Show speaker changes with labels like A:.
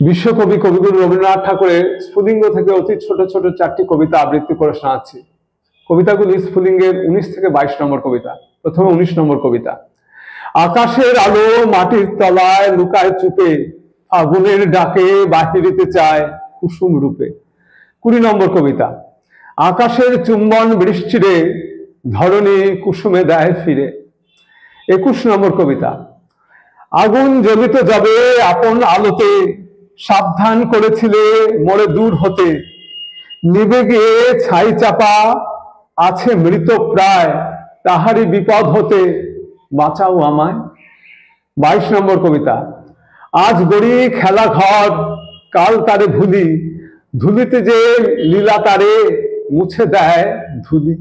A: বিশ্বকবি কবিগুরু রবীন্দ্রনাথ ঠাকুরের স্ফুলিঙ্গ থেকে অতি ছোট ছোট 4টি কবিতা আবৃত্তি করে শোনাচ্ছি। কবিতাগুলি স্ফুলিঙ্গের 19 থেকে 22 নম্বর কবিতা। প্রথমে 19 নম্বর কবিতা। আকাশের আলো মাটির তলায় লুকায় চুপে, আগুনের ডাকে বাহিরিতে চায় কুসুম রূপে। 20 নম্বর কবিতা। আকাশের চুম্বন বৃষ্টিরে ধরণী কুসুমে দেয় ফিরে। 21 নম্বর কবিতা। আগুন জ্বলিতে যাবে আপন আলোতে, সাবধান করেছিলে মোরে দূর হতে, নিবে গিয়ে ছাই চাপা আছে মৃত প্রায়, তাহারই বিপদ হতে বাঁচাও আমায়। 22 নম্বর কবিতা। আজ গড়ি খেলা ঘর কাল তারে ভুলি, ধুলিতে যে লীলা তারে মুছে দেয় ধুলি।